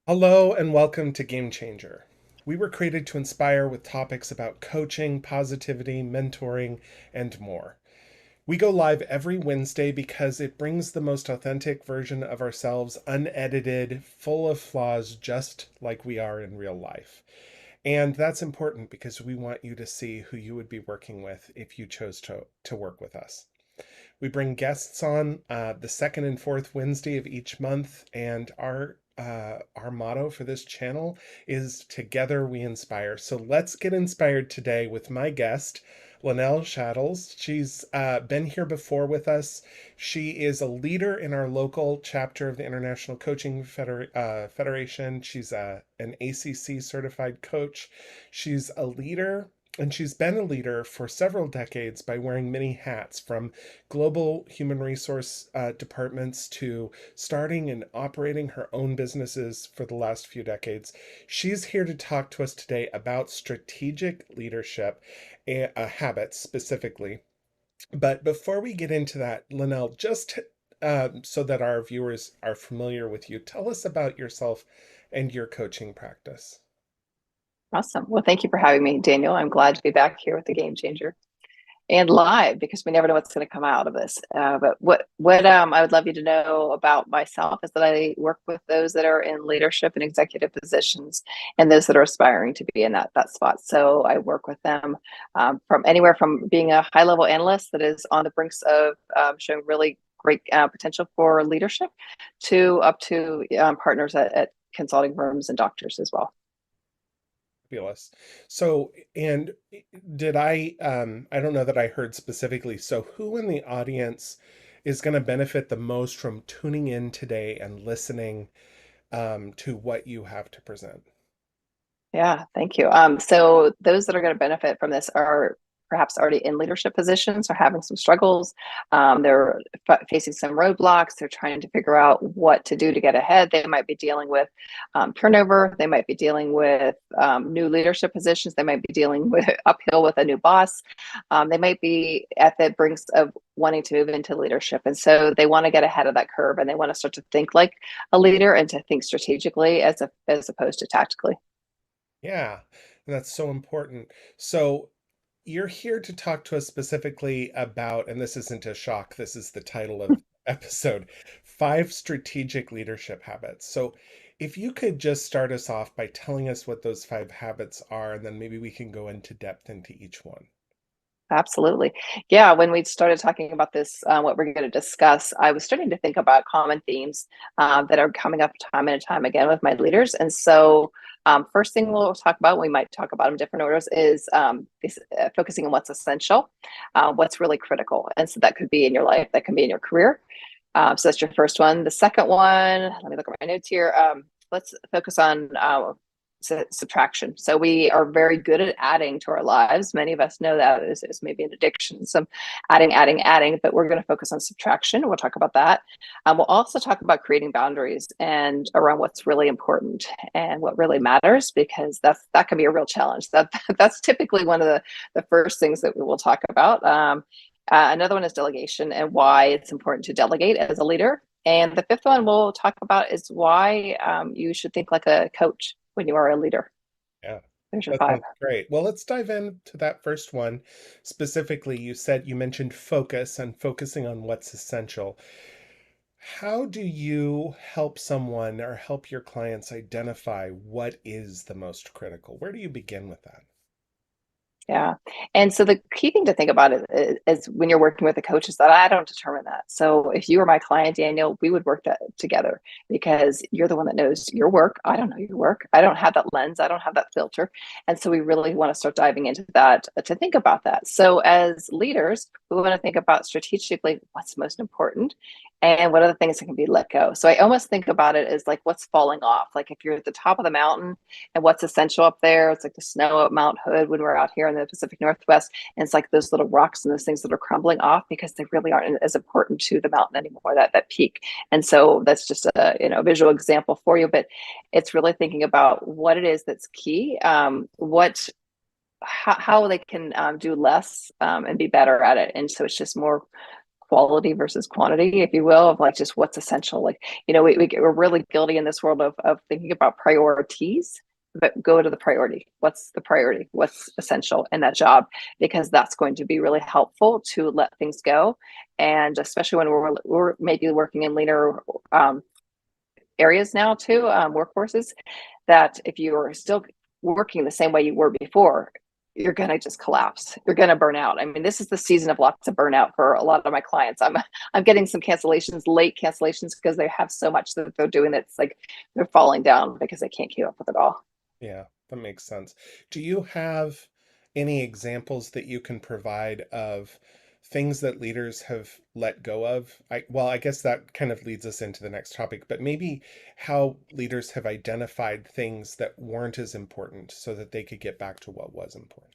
Hello and welcome to Game Changer. We were created to inspire with topics about coaching, positivity, mentoring, and more. We go live every Wednesday because it brings the most authentic version of ourselves, unedited, full of flaws, just like we are in real life. And that's important because we want you to see who you would be working with if you chose to work with us. We bring guests on the second and fourth Wednesday of each month, and our motto for this channel is "Together we inspire." So let's get inspired today with my guest, Lynell Shattls. She's been here before with us. She is a leader in our local chapter of the International Coaching Federation. She's an ACC certified coach. She's a leader and she's been a leader for several decades by wearing many hats, from global human resource departments to starting and operating her own businesses for the last few decades. She's here to talk to us today about strategic leadership habits specifically. But before we get into that, Lynell, just so that our viewers are familiar with you, tell us about yourself and your coaching practice. Awesome. Well, thank you for having me, Daniel. I'm glad to be back here with the Game Changer and live because we never know what's going to come out of this. But what I would love you to know about myself is that I work with those that are in leadership and executive positions, and those that are aspiring to be in that spot. So I work with them from anywhere from being a high level analyst that is on the brinks of showing really great potential for leadership, to up to partners at consulting firms and doctors as well. Fabulous. So, and I don't know that I heard specifically. So, who in the audience is going to benefit the most from tuning in today and listening to what you have to present? Yeah, thank you. So those that are going to benefit from this are perhaps already in leadership positions or having some struggles. They're facing some roadblocks. They're trying to figure out what to do to get ahead. They might be dealing with turnover. They might be dealing with new leadership positions. They might be dealing with uphill with a new boss. They might be at the brinks of wanting to move into leadership. And so they want to get ahead of that curve, and they want to start to think like a leader and to think strategically as opposed to tactically. Yeah, and that's so important. So, you're here to talk to us specifically about, and this isn't a shock, this is the title of episode, 5 strategic leadership habits. So, if you could just start us off by telling us what those 5 habits are, and then maybe we can go into depth into each one. Absolutely. Yeah, when we started talking about this, what we're going to discuss, I was starting to think about common themes that are coming up time and time again with my leaders. And so, first thing we'll talk about, we might talk about them in different orders, is focusing on what's essential, what's really critical. And so that could be in your life, that can be in your career. So that's your first one. The second one, let me look at my notes here. Let's focus on subtraction. So we are very good at adding to our lives. Many of us know that is maybe an addiction, some adding, but we're going to focus on subtraction. We'll talk about that. We'll also talk about creating boundaries and around what's really important and what really matters, because that can be a real challenge. That's typically one of the first things that we will talk about. Another one is delegation and why it's important to delegate as a leader. And the fifth one we'll talk about is why you should think like a coach when you are a leader. Yeah, There's your that five. sounds great. Well, let's dive into that first one. Specifically, you mentioned focus and focusing on what's essential. How do you help someone or help your clients identify what is the most critical? Where do you begin with that? Yeah. And so the key thing to think about is when you're working with a coach is that I don't determine that. So if you were my client, Daniel, we would work that together because you're the one that knows your work. I don't know your work. I don't have that lens. I don't have that filter. And so we really want to start diving into that to think about that. So as leaders, we want to think about strategically what's most important and what are the things that can be let go. So I almost think about it as like what's falling off. Like if you're at the top of the mountain and what's essential up there, it's like the snow at Mount Hood when we're out here in the Pacific Northwest. And it's like those little rocks and those things that are crumbling off because they really aren't as important to the mountain anymore, that peak. And so that's just a visual example for you, but it's really thinking about what it is that's key, how they can do less and be better at it. And so it's just more quality versus quantity, if you will, of like just what's essential. Like, we're really guilty in this world of thinking about priorities, but go to the priority. What's the priority? What's essential in that job? Because that's going to be really helpful to let things go. And especially when we're maybe working in leaner areas now too, workforces, that if you're still working the same way you were before, you're going to just collapse. You're going to burn out. I mean, this is the season of lots of burnout for a lot of my clients. I'm getting some cancellations, late cancellations, because they have so much that they're doing that's like they're falling down because they can't keep up with it all. Yeah, that makes sense. Do you have any examples that you can provide of things that leaders have let go of? I guess that kind of leads us into the next topic, but maybe how leaders have identified things that weren't as important so that they could get back to what was important.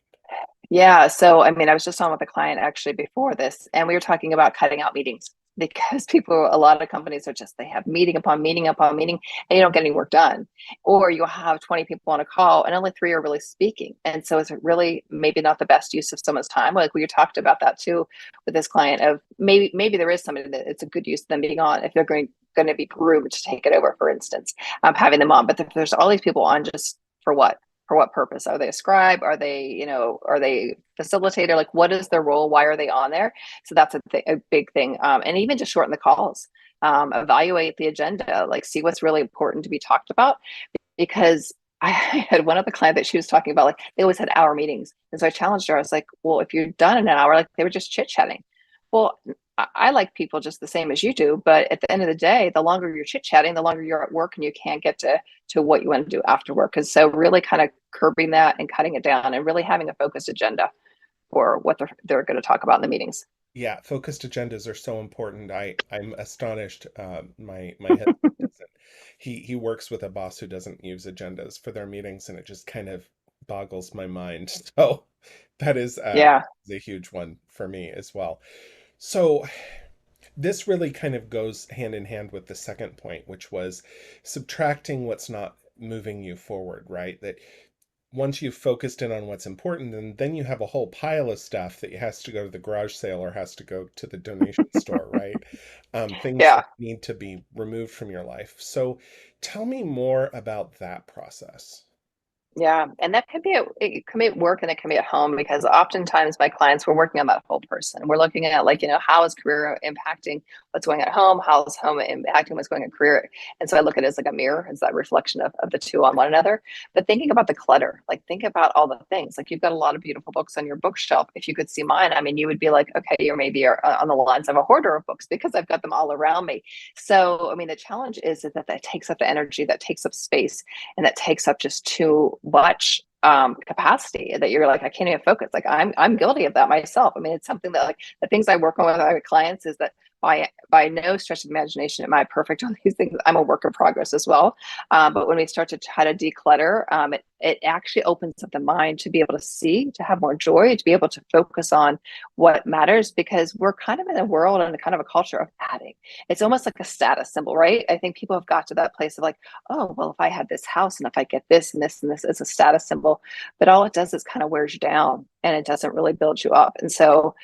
Yeah. So, I mean, I was just on with a client actually before this, and we were talking about cutting out meetings because a lot of companies are just, they have meeting upon meeting upon meeting, and you don't get any work done. Or you'll have 20 people on a call and only three are really speaking. And so, is it really maybe not the best use of someone's time? Like we talked about that too with this client of maybe there is somebody that it's a good use of them being on if they're going to be groomed to take it over, for instance, having them on. But if there's all these people on, just for what? For what purpose? Are they a scribe? Are they, are they facilitator? Like, what is their role? Why are they on there? So that's a big thing. And even just shorten the calls, evaluate the agenda, like see what's really important to be talked about. Because I had one other client that she was talking about, like they always had hour meetings. And so I challenged her. I was like, well, if you're done in an hour, like they were just chit chatting. Well, I like people just the same as you do, but at the end of the day, the longer you're chit chatting, the longer you're at work and you can't get to what you want to do after work. And so really kind of curbing that and cutting it down and really having a focused agenda for what they're going to talk about in the meetings. Yeah, focused agendas are so important. I'm astonished. My husband doesn't. He works with a boss who doesn't use agendas for their meetings, and it just kind of boggles my mind. So Yeah. is a huge one for me as well. So this really kind of goes hand in hand with the second point, which was subtracting what's not moving you forward, right? That once you've focused in on what's important, and then you have a whole pile of stuff that has to go to the garage sale or has to go to the donation store, right? Things Yeah. that need to be removed from your life. So tell me more about that process. Yeah, and that could be it can be at work and it can be at home because oftentimes my clients we're working on that whole person. We're looking at like, how is career impacting what's going on at home? How is home impacting what's going on in career? And so I look at it as like a mirror, it's that reflection of the two on one another. But thinking about the clutter, like think about all the things. Like you've got a lot of beautiful books on your bookshelf. If you could see mine, I mean, you would be like, okay, you're maybe on the lines of a hoarder of books because I've got them all around me. So, I mean, the challenge is that takes up the energy, that takes up space, and that takes up just too much capacity that you're like, I can't even focus. Like I'm guilty of that myself. I mean, it's something that like the things I work on with my clients is that by no stretch of imagination am I perfect on these things. I'm a work in progress as well. But when we start to try to declutter, it actually opens up the mind to be able to see, to have more joy, to be able to focus on what matters because we're kind of in a world and a kind of a culture of adding. It's almost like a status symbol, right? I think people have got to that place of like, oh, well, if I have this house and if I get this and this and this, it's a status symbol. But all it does is kind of wears you down and it doesn't really build you up. And so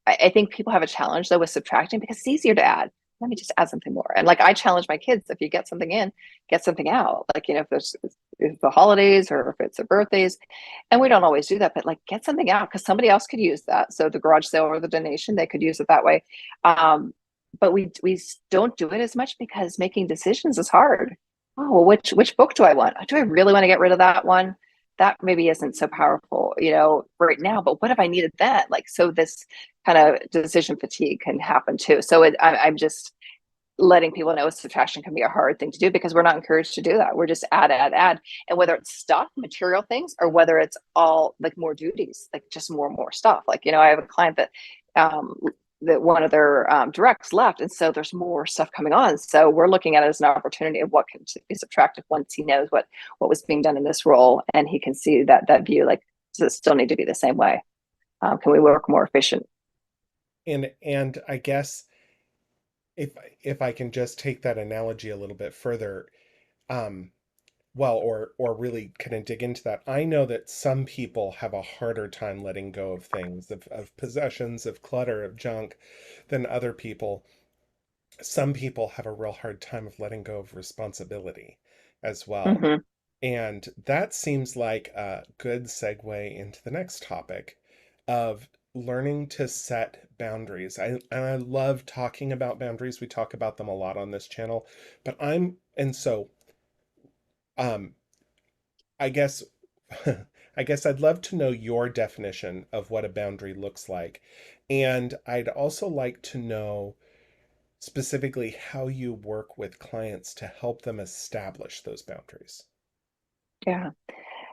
I think people have a challenge though with subtracting because it's easier to add. Let me just add something more. And like I challenge my kids, if you get something in, get something out. Like, if the holidays or if it's the birthdays, and we don't always do that, but like get something out because somebody else could use that. So the garage sale or the donation, they could use it that way. But we don't do it as much because making decisions is hard. Oh, well, which book do I want? Do I really want to get rid of that one? That maybe isn't so powerful, right now. But what if I needed that? Like, so this kind of decision fatigue can happen too. So I'm just letting people know subtraction can be a hard thing to do because we're not encouraged to do that. We're just add. And whether it's stuff, material things, or whether it's all like more duties, like just more and more stuff. Like, I have a client um, that one of their directs left. And so there's more stuff coming on. So we're looking at it as an opportunity of what can be subtracted once he knows what was being done in this role. And he can see that view, like, does it still need to be the same way? Can we work more efficient? And I guess if I can just take that analogy a little bit further, um, well, or really kind of dig into that. I know that some people have a harder time letting go of things, of possessions, of clutter, of junk than other people. Some people have a real hard time of letting go of responsibility as well. Hmm. And that seems like a good segue into the next topic of learning to set boundaries. And I love talking about boundaries. We talk about them a lot on this channel, but and so um I guess I guess I'd love to know your definition of what a boundary looks like. And I'd also like to know specifically how you work with clients to help them establish those boundaries. Yeah.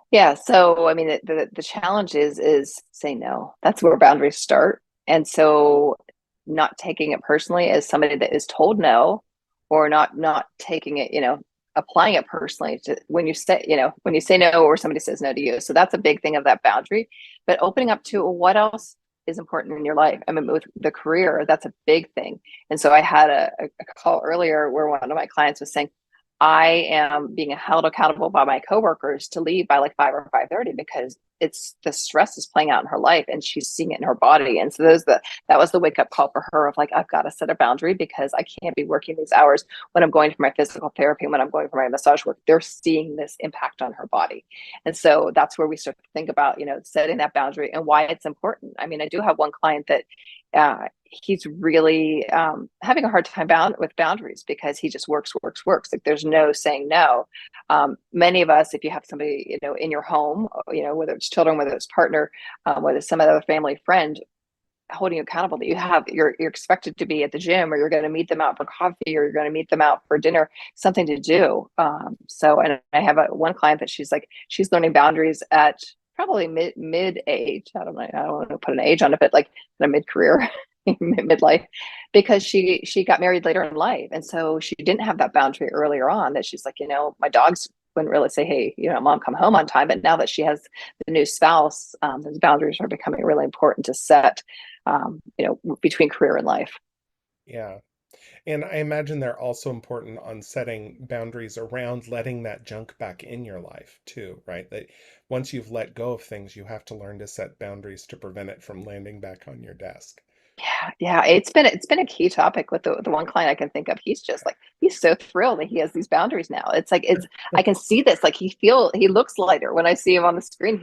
Yeah, so I mean, the challenge is say no. That's where boundaries start. And so not taking it personally as somebody that is told no, or not taking it, applying it personally to when you say no or somebody says no to you. So that's a big thing of that boundary. But opening up to what else is important in your life. I mean, with the career, that's a big thing. And so I had a call earlier where one of my clients was saying, I am being held accountable by my coworkers to leave by like 5 or 5:30 because it's the stress is playing out in her life and she's seeing it in her body. And so that was the wake up call for her of like, I've got to set a boundary because I can't be working these hours when I'm going for my physical therapy and when I'm going for my massage work. They're seeing this impact on her body. And so that's where we start to think about, setting that boundary and why it's important. I mean, I do have one client that he's really having a hard time with boundaries because he just works. Like there's no saying no. Many of us, if you have somebody in your home, whether it's children, whether it's partner, whether it's some other family friend holding you accountable, that you're expected to be at the gym, or you're going to meet them out for coffee, or you're going to meet them out for dinner, something to do. So, and I have one client that she's learning boundaries at probably mid age. I don't want to put an age on it, but like in a mid career, midlife, because she got married later in life, and so she didn't have that boundary earlier on. That she's like, my dogs wouldn't really say, hey, mom, come home on time. But now that she has the new spouse, those boundaries are becoming really important to set, between career and life. Yeah. And I imagine they're also important on setting boundaries around letting that junk back in your life too, right? That once you've let go of things, you have to learn to set boundaries to prevent it from landing back on your desk. Yeah, yeah, it's been a key topic with the one client I can think of. He's just like he's so thrilled that he has these boundaries now. It's like I can see this. Like he looks lighter when I see him on the screen.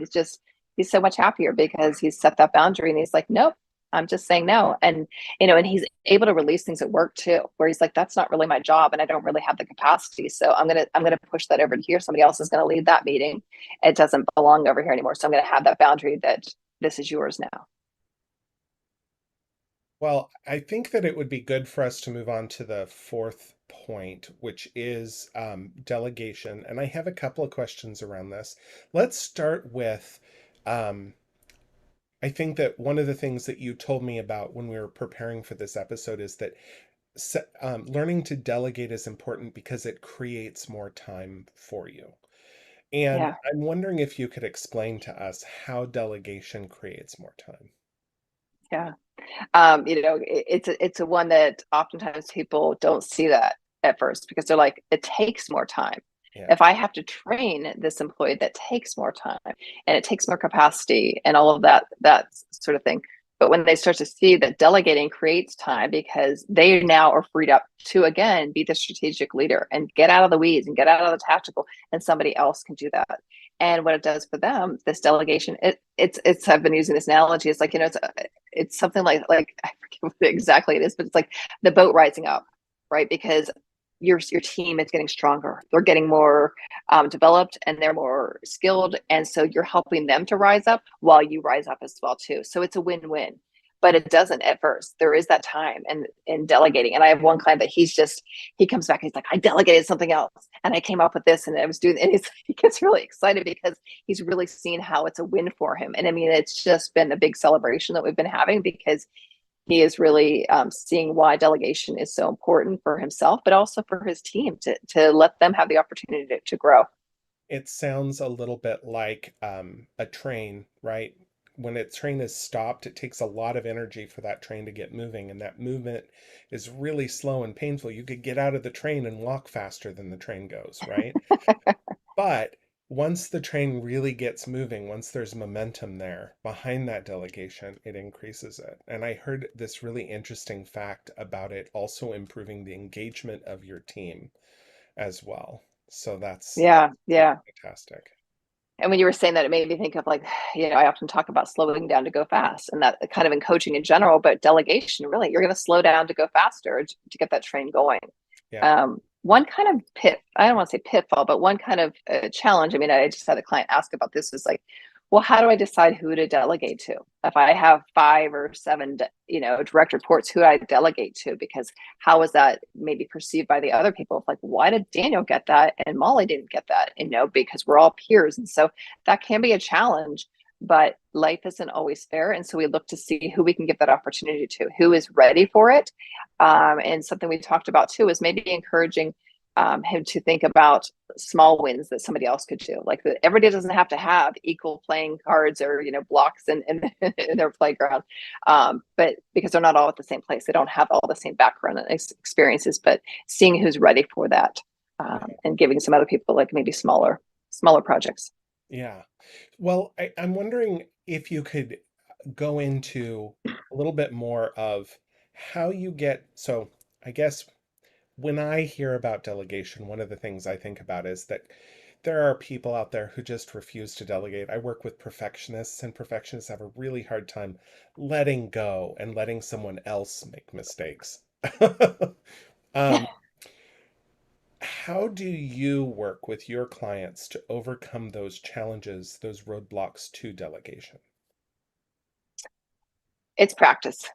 He's so much happier because he's set that boundary and he's like, nope, I'm just saying no. And and he's able to release things at work too, where he's like, that's not really my job and I don't really have the capacity. So I'm gonna push that over to here. Somebody else is gonna lead that meeting. It doesn't belong over here anymore. So I'm gonna have that boundary that this is yours now. Well, I think that it would be good for us to move on to the fourth point, which is delegation. And I have a couple of questions around this. Let's start with I think that one of the things that you told me about when we were preparing for this episode is that learning to delegate is important because it creates more time for you. And Yeah. I'm wondering if you could explain to us how delegation creates more time. Yeah. It's a one that oftentimes people don't see that at first because they're like, it takes more time. Yeah. If I have to train this employee, that takes more time and it takes more capacity and all of that sort of thing. But when they start to see that delegating creates time because they now are freed up to again be the strategic leader and get out of the weeds and get out of the tactical, and somebody else can do that. And what it does for them, this delegation, it's I've been using this analogy. It's like, it's something like I forget what exactly it is, but it's like the boat rising up, right? Because your team is getting stronger, they're getting more developed, and they're more skilled, and so you're helping them to rise up while you rise up as well too. So it's a win-win. But it doesn't at first. There is that time and in delegating. And I have one client that he comes back, he's like, I delegated something else and I came up with this and I was doing, and he gets really excited because he's really seen how it's a win for him. And I mean, it's just been a big celebration that we've been having because he is really seeing why delegation is so important for himself, but also for his team to let them have the opportunity to grow. It sounds a little bit like a train, right? When a train is stopped, it takes a lot of energy for that train to get moving, and that movement is really slow and painful. You could get out of the train and walk faster than the train goes, right? But once the train really gets moving, once there's momentum there behind that delegation, it increases it. And I heard this really interesting fact about it also improving the engagement of your team as well. So that's Yeah, pretty yeah. fantastic. And when you were saying that, it made me think of like, I often talk about slowing down to go fast, and that kind of in coaching in general, but delegation, really, you're going to slow down to go faster to get that train going. Yeah. One kind of I don't want to say pitfall, but one kind of challenge. I mean, I just had a client ask about this is like, well, how do I decide who to delegate to? If I have 5 or 7, direct reports, who do I delegate to? Because how is that maybe perceived by the other people? Like, why did Daniel get that and Molly didn't get that? Because we're all peers. And so that can be a challenge, but life isn't always fair. And so we look to see who we can give that opportunity to, who is ready for it. And something we talked about too is maybe encouraging him to think about small wins that somebody else could do. Like everybody doesn't have to have equal playing cards or blocks in their playground, but because they're not all at the same place, they don't have all the same background and experiences. But seeing who's ready for that, Yeah. and giving some other people like maybe smaller projects. Yeah. Well, I'm wondering if you could go into a little bit more of how you get, so I guess when I hear about delegation, one of the things I think about is that there are people out there who just refuse to delegate. I work with perfectionists, and perfectionists have a really hard time letting go and letting someone else make mistakes. Um, how do you work with your clients to overcome those challenges, those roadblocks to delegation? It's practice.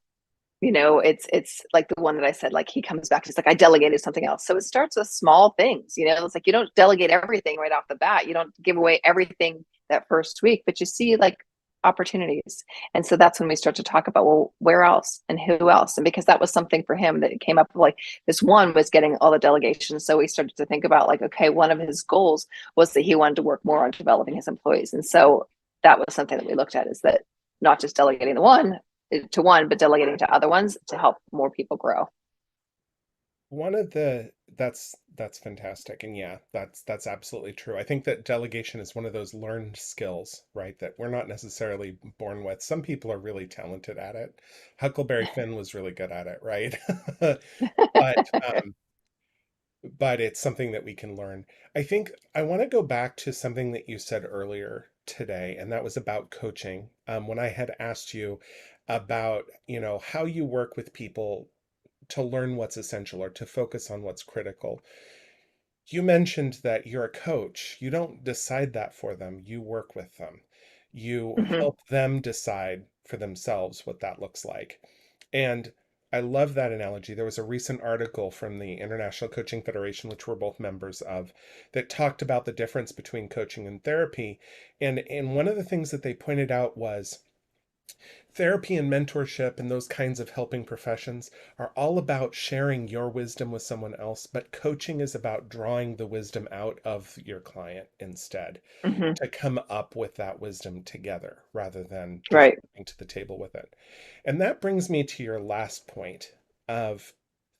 It's like the one that I said, like he comes back, he's like, I delegated something else. So it starts with small things. It's like you don't delegate everything right off the bat. You don't give away everything that first week, but you see like opportunities. And so that's when we start to talk about, well, where else and who else? And because that was something for him that it came up like this one was getting all the delegations. So we started to think about like, okay, one of his goals was that he wanted to work more on developing his employees. And so that was something that we looked at, is that not just delegating to one, but delegating to other ones to help more people grow. One of the that's fantastic. And yeah, that's absolutely true. I think that delegation is one of those learned skills, right? That we're not necessarily born with. Some people are really talented at it. Huckleberry Finn was really good at it, right? But but it's something that we can learn. I think I want to go back to something that you said earlier today, and that was about coaching. When I had asked you about, how you work with people to learn what's essential or to focus on what's critical. You mentioned that you're a coach. You don't decide that for them, you work with them. You Mm-hmm. help them decide for themselves what that looks like. And I love that analogy. There was a recent article from the International Coaching Federation, which we're both members of, that talked about the difference between coaching and therapy. And one of the things that they pointed out was therapy and mentorship and those kinds of helping professions are all about sharing your wisdom with someone else, but coaching is about drawing the wisdom out of your client instead, Mm-hmm. to come up with that wisdom together rather than just Right. coming to the table with it. And that brings me to your last point of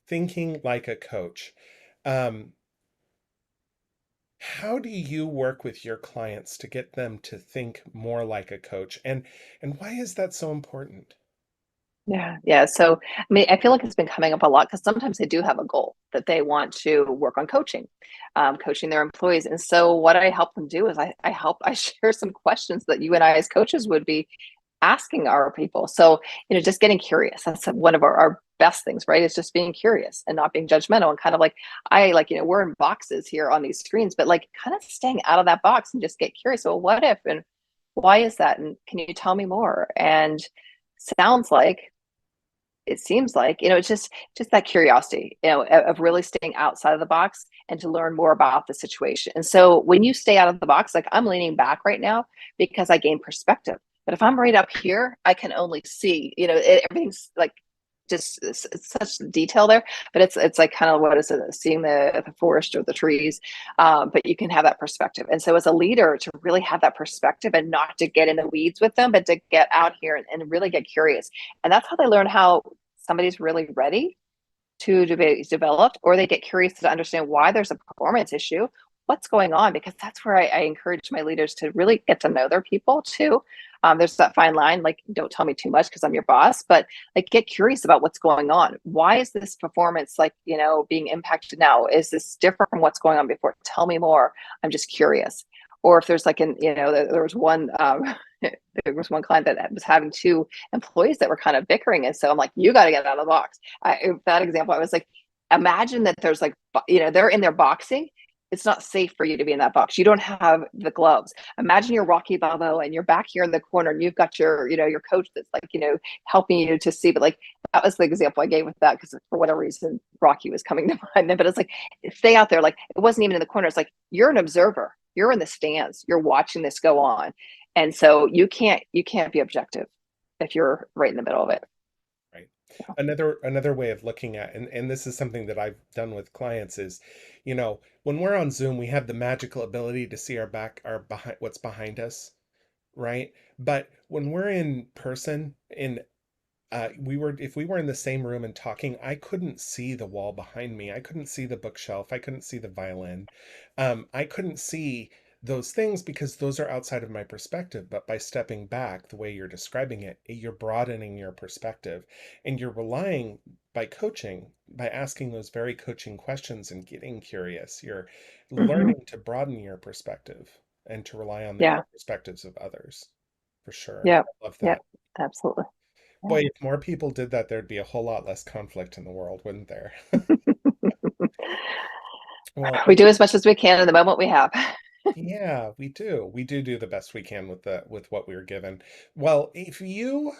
thinking like a coach. Um, how do you work with your clients to get them to think more like a coach? And why is that so important? Yeah. Yeah. So, I mean, I feel like it's been coming up a lot because sometimes they do have a goal that they want to work on coaching their employees. And so, what I help them do is I share some questions that you and I as coaches would be asking our people. So, just getting curious. That's one of our best things, right? Is just being curious and not being judgmental, and kind of like, we're in boxes here on these screens, but like kind of staying out of that box and just get curious. Well, what if, and why is that? And can you tell me more? And sounds like, it seems like, it's just that curiosity, of really staying outside of the box and to learn more about the situation. And so when you stay out of the box, like I'm leaning back right now because I gain perspective. But if I'm right up here, I can only see, everything's like just it's such detail there, but it's like kind of, what is it, seeing the forest or the trees, but you can have that perspective. And so as a leader, to really have that perspective and not to get in the weeds with them, but to get out here and really get curious. And that's how they learn how somebody's really ready to be developed, or they get curious to understand why there's a performance issue, what's going on, because that's where I encourage my leaders to really get to know their people too. There's that fine line, like, don't tell me too much because I'm your boss, but like, get curious about what's going on. Why is this performance, like, being impacted now? Is this different from what's going on before? Tell me more. I'm just curious. Or if there's like there was one there was one client that was having two employees that were kind of bickering, and so I'm like, you got to get out of the box. That example, I was like, imagine that there's like, they're in their boxing. It's not safe for you to be in that box. You don't have the gloves. Imagine you're Rocky Balboa and you're back here in the corner and you've got your coach that's like, helping you to see. But like, that was the example I gave with that, because for whatever reason, Rocky was coming to mind. But it's like, stay out there. Like, it wasn't even in the corner. It's like, you're an observer. You're in the stands. You're watching this go on. And so you can't be objective if you're right in the middle of it. Right. Another way of looking at, and this is something that I've done with clients, is, when we're on Zoom, we have the magical ability to see our behind, what's behind us, right? But when we're in person, if we were in the same room and talking, I couldn't see the wall behind me. I couldn't see the bookshelf. I couldn't see the violin. I couldn't see those things because those are outside of my perspective. But by stepping back, the way you're describing it, you're broadening your perspective, and you're relying, by coaching, by asking those very coaching questions and getting curious, you're Hmm. learning to broaden your perspective and to rely on the Yeah. perspectives of others. For sure. Yeah. I love Yeah. that. Absolutely. Boy, Yeah. if more people did that, there'd be a whole lot less conflict in the world, wouldn't there? Well, We do as much as we can in the moment we have. yeah, we do. We do the best we can with what we were given. Well, if you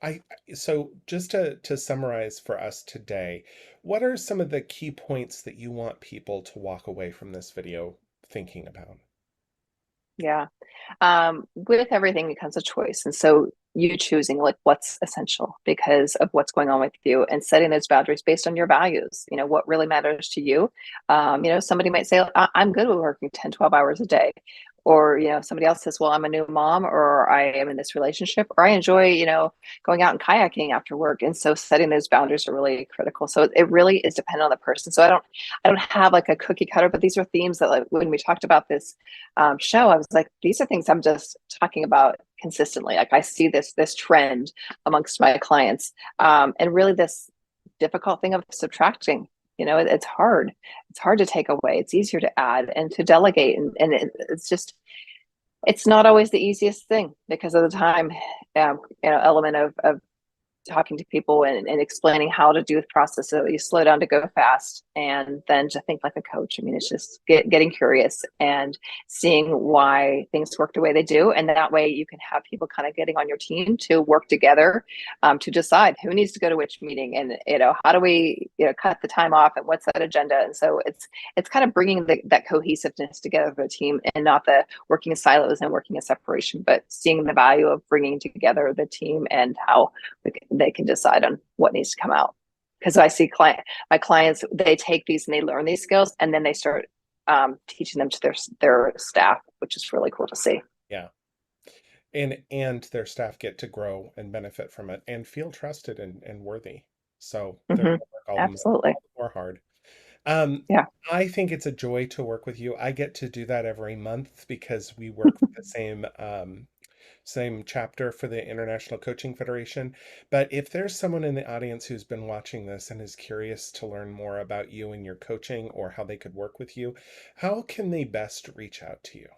I so just to summarize for us today, what are some of the key points that you want people to walk away from this video thinking about? Yeah. With everything comes a choice. And so you choosing like what's essential because of what's going on with you, and setting those boundaries based on your values, what really matters to you. Somebody might say, I'm good with working 10, 12 hours a day. Or, somebody else says, well, I'm a new mom, or I am in this relationship, or I enjoy, going out and kayaking after work. And so setting those boundaries are really critical. So it really is dependent on the person. So I don't have like a cookie cutter, but these are themes that, like, when we talked about this show, I was like, these are things I'm just talking about consistently. Like, I see this trend amongst my clients, and really this difficult thing of subtracting. It's hard. It's hard to take away. It's easier to add and to delegate, and it's just, it's not always the easiest thing because of the time, element of talking to people and explaining how to do the process so you slow down to go fast, and then to think like a coach. I mean, it's just getting curious and seeing why things work the way they do. And that way you can have people kind of getting on your team to work together, to decide who needs to go to which meeting, and, how do we, cut the time off, and what's that agenda. And so it's kind of bringing that cohesiveness together for the team, and not the working in silos and working in separation, but seeing the value of bringing together the team and how they can decide on what needs to come out. Because I see my clients, they take these and they learn these skills, and then they start teaching them to their staff, which is really cool to see. Yeah. And their staff get to grow and benefit from it and feel trusted and worthy. So they're Hmm. gonna work Absolutely. all the more hard. Um, Yeah. I think it's a joy to work with you. I get to do that every month because we work with the same chapter for the International Coaching Federation. But if there's someone in the audience who's been watching this and is curious to learn more about you and your coaching or how they could work with you, how can they best reach out to you?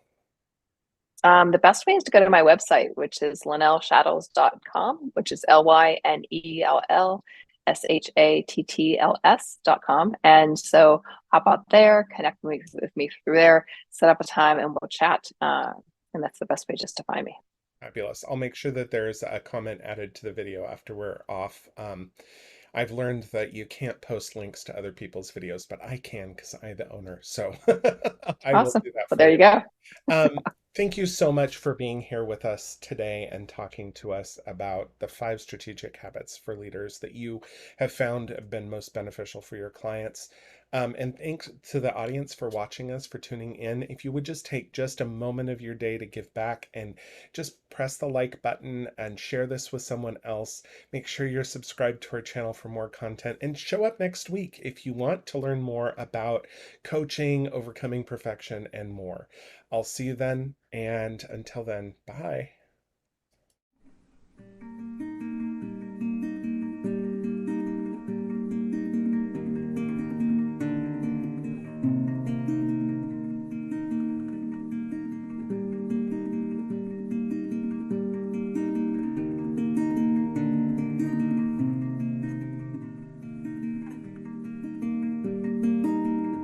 The best way is to go to my website, which is lynellshattls.com, which is LYNELLSHATTLS.com. And so hop out there, connect with me through there, set up a time, and we'll chat. And that's the best way just to find me. Fabulous. I'll make sure that there's a comment added to the video after we're off. I've learned that you can't post links to other people's videos, but I can because I'm the owner. So I will Awesome. do that Well, for there you. you go. Thank you so much for being here with us today and talking to us about the 5 strategic habits for leaders that you have found have been most beneficial for your clients. And thanks to the audience for watching us, for tuning in. If you would just take just a moment of your day to give back and just press the like button and share this with someone else. Make sure you're subscribed to our channel for more content and show up next week if you want to learn more about coaching, overcoming perfection, and more. I'll see you then. And until then, bye.